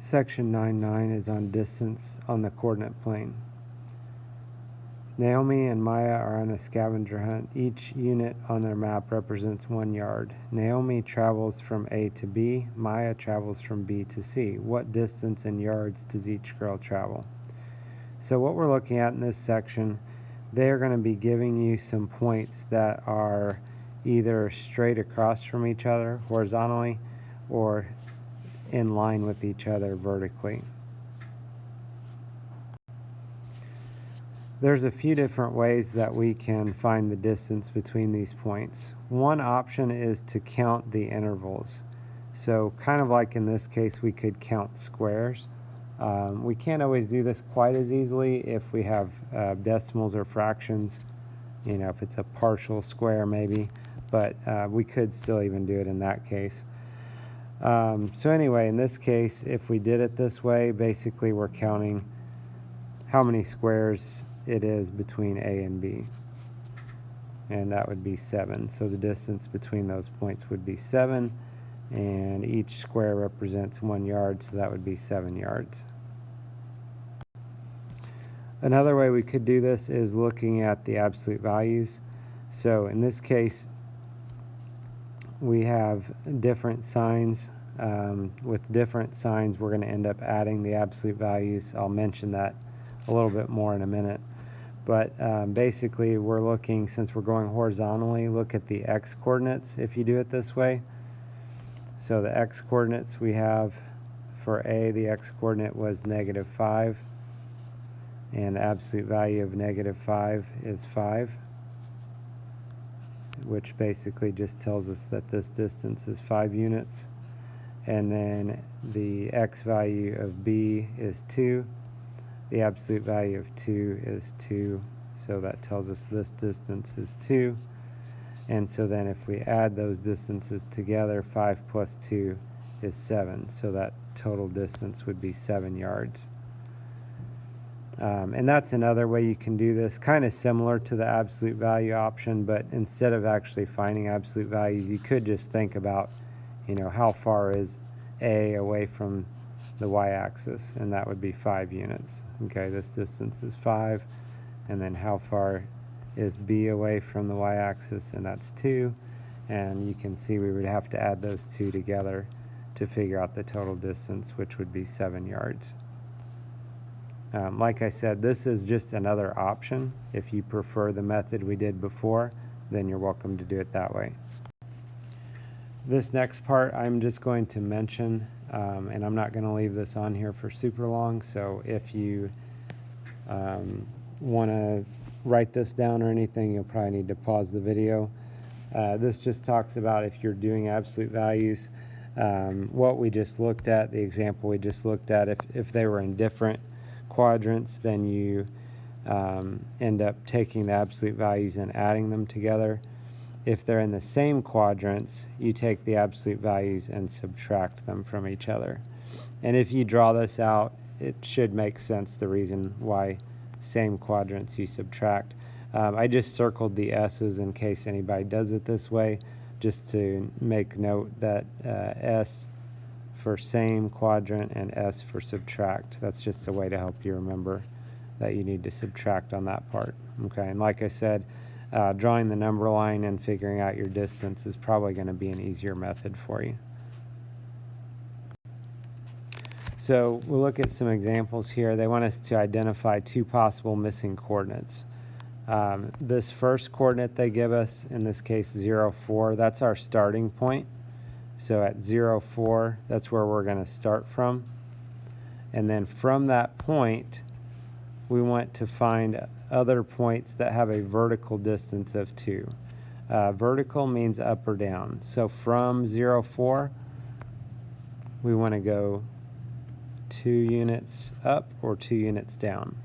Section 9.9 is on distance on the coordinate plane. Naomi and Maya are on a scavenger hunt. Each unit on their map represents 1 yard. Naomi travels from A to B. Maya travels from B to C. What distance in yards does each girl travel? So what we're looking at in this section, they're going to be giving you some points that are either straight across from each other horizontally or in line with each other vertically. There's a few different ways that we can find the distance between these points. One option is to count the intervals. So kind of like in this case, we could count squares. We can't always do this quite as easily if we have decimals or fractions, if it's a partial square maybe, but we could still even do it in that case. So anyway, in this case, if we did it this way, basically we're counting how many squares it is between A and B, and that would be 7. So the distance between those points would be 7, and each square represents 1 yard, so that would be 7 yards. Another way we could do this is looking at the absolute values. So in this case, we have different signs. With different signs, we're going to end up adding the absolute values. I'll mention that a little bit more in a minute. But basically, we're looking, since we're going horizontally, look at the x-coordinates if you do it this way. So the x-coordinates we have for A, the x-coordinate was -5, and the absolute value of -5 is 5, which basically just tells us that this distance is 5 units. And then the x value of B is 2. The absolute value of 2 is 2, so that tells us this distance is 2. And so then if we add those distances together, 5 plus 2 is 7, so that total distance would be 7 yards. And that's another way you can do this, kind of similar to the absolute value option, but instead of actually finding absolute values, you could just think about, how far is A away from the y-axis, and that would be 5 units. Okay, this distance is 5, and then how far is B away from the y-axis, and that's 2, and you can see we would have to add those two together to figure out the total distance, which would be 7 yards. Like I said, this is just another option. If you prefer the method we did before, then you're welcome to do it that way. This next part I'm just going to mention, and I'm not going to leave this on here for super long, so if you want to write this down or anything, you'll probably need to pause the video. This just talks about if you're doing absolute values, what we just looked at, the example we just looked at, if they were in different quadrants, then you end up taking the absolute values and adding them together. If they're in the same quadrants, you take the absolute values and subtract them from each other. And if you draw this out, it should make sense, the reason why same quadrants you subtract. I just circled the S's in case anybody does it this way, just to make note that S for same quadrant and S for subtract. That's just a way to help you remember that you need to subtract on that part. Okay, and like I said, drawing the number line and figuring out your distance is probably going to be an easier method for you. So we'll look at some examples here. They want us to identify 2 possible missing coordinates. This first coordinate they give us, in this case 0, 4, that's our starting point. So at 0, 4, that's where we're going to start from. And then from that point, we want to find other points that have a vertical distance of 2. Vertical means up or down. So from 0, 4, we want to go 2 units up or 2 units down.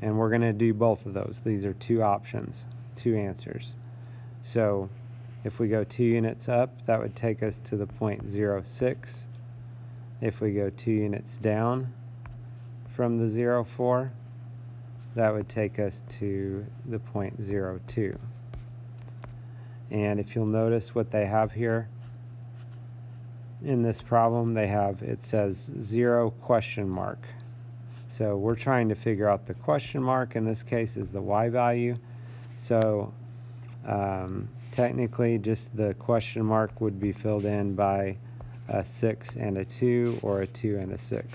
And we're going to do both of those. These are 2 options, 2 answers. So if we go 2 units up, that would take us to the point 0, 6. If we go 2 units down from the 0, 4, that would take us to the point 0, 2. And if you'll notice what they have here, in this problem, it says 0 question mark. So we're trying to figure out the question mark. In this case is the y value. So technically just the question mark would be filled in by a 6 and a 2 or a 2 and a 6.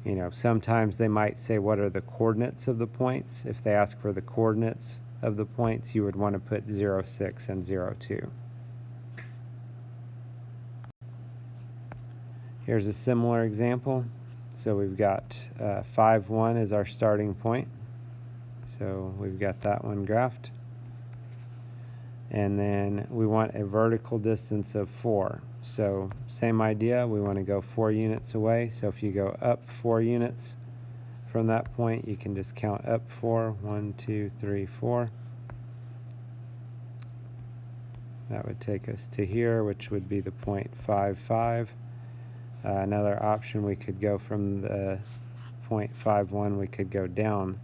You know, sometimes they might say what are the coordinates of the points. If they ask for the coordinates of the points, you would want to put 0, 6 and 0, 2. Here's a similar example. So we've got 5, 1 is our starting point. So we've got that one graphed. And then we want a vertical distance of 4. So same idea, we want to go 4 units away. So if you go up 4 units from that point, you can just count up 4. 1, 2, 3, 4. That would take us to here, which would be the point 5, 5. Another option, we could go from the point 5, 1, we could go down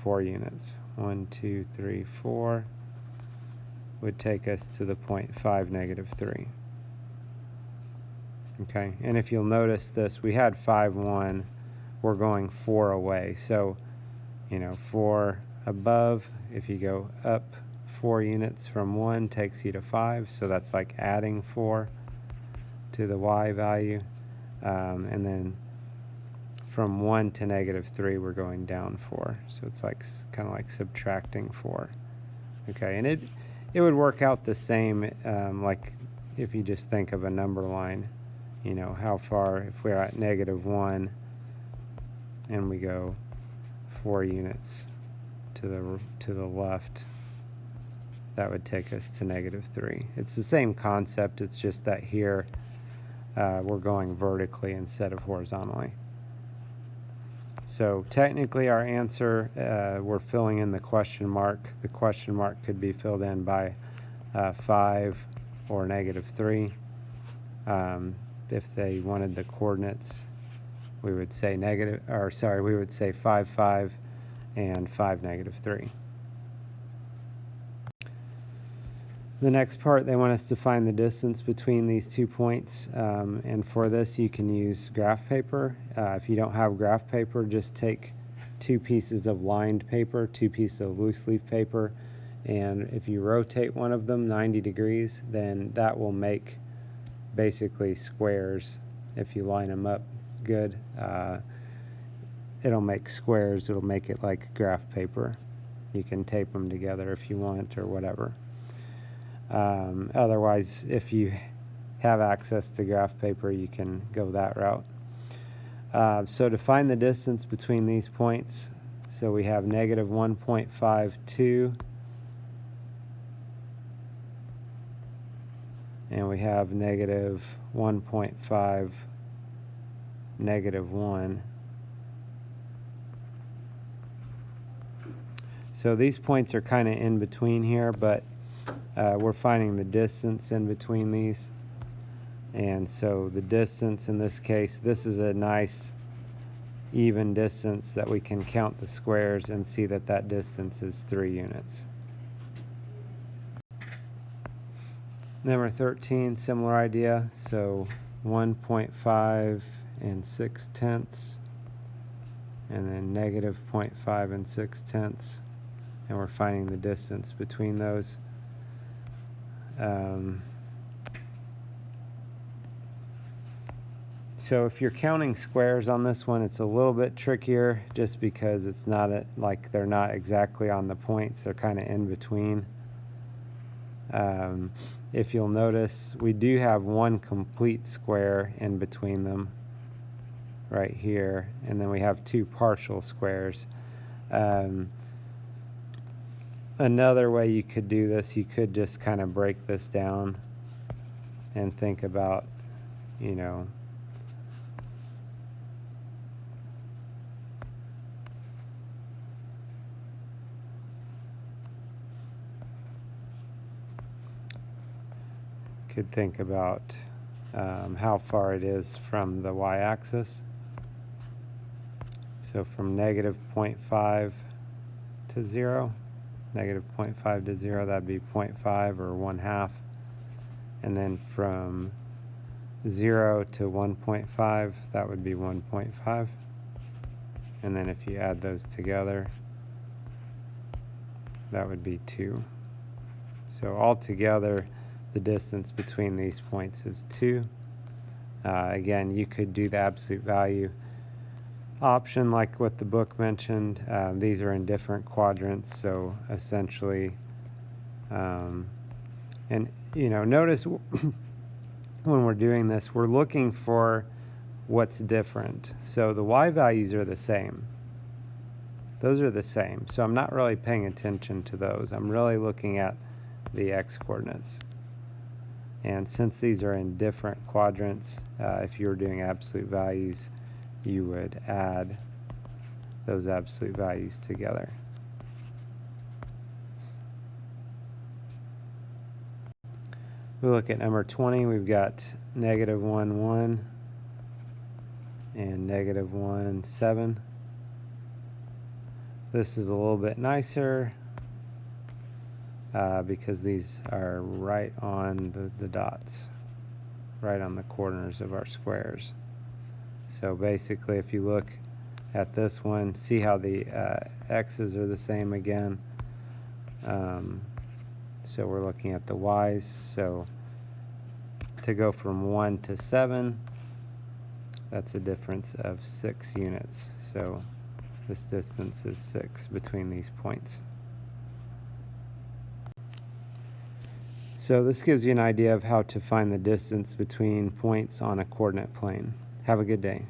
4 units. 1, 2, 3, 4 would take us to the point 5, negative 3. Okay, and if you'll notice this, we had 5, 1, we're going 4 away. So, you know, 4 above, if you go up 4 units from 1 takes you to 5, so that's like adding 4 to the y value. And then from 1 to negative 3, we're going down 4. So it's like kind of like subtracting 4. Okay, and it would work out the same like if you just think of a number line. You know, how far, if we're at negative 1 and we go 4 units to the left, that would take us to negative 3. It's the same concept, it's just that here we're going vertically instead of horizontally. So technically our answer, we're filling in the question mark. The question mark could be filled in by 5 or negative 3. If they wanted the coordinates, we would say we would say 5, 5 and 5, negative 3. The next part, they want us to find the distance between these 2 points, and for this you can use graph paper. If you don't have graph paper, just take 2 pieces of lined paper, 2 pieces of loose leaf paper, and if you rotate one of them 90 degrees, then that will make basically squares. If you line them up good, it'll make squares. It'll make it like graph paper. You can tape them together if you want or whatever. Otherwise, if you have access to graph paper, you can go that route. So to find the distance between these points, so we have negative 1.52 and we have negative 1.5, negative 1. So these points are kind of in between here, but we're finding the distance in between these. And so the distance in this case, this is a nice even distance that we can count the squares and see that that distance is 3 units. Number 13, similar idea. So 1.5 and 6/10, and then negative 0.5 and 6/10, and we're finding the distance between those. So if you're counting squares on this one, it's a little bit trickier just because it's not like they're not exactly on the points, they're kind of in between. If you'll notice, we do have one complete square in between them right here, and then we have 2 partial squares. Another way you could do this, you could just kind of break this down and think about, you know, could think about how far it is from the y-axis. So from negative 0.5 to 0, negative 0.5 to 0, that'd be 0.5 or 1/2. and then from 0 to 1.5, that would be 1.5. And then if you add those together, that would be 2. So altogether, the distance between these points is 2. Again, you could do the absolute value option like what the book mentioned. These are in different quadrants, so essentially, and notice when we're doing this, we're looking for what's different. So the y values are the same. Those are the same. So I'm not really paying attention to those. I'm really looking at the x coordinates. And since these are in different quadrants, if you were doing absolute values, you would add those absolute values together. We look at number 20, we've got -1, 1 and -1, 7. This is a little bit nicer because these are right on the dots, right on the corners of our squares. So basically, if you look at this one, see how the x's are the same again. So we're looking at the y's. So to go from 1 to 7, that's a difference of 6 units. So this distance is 6 between these points. So this gives you an idea of how to find the distance between points on a coordinate plane. Have a good day.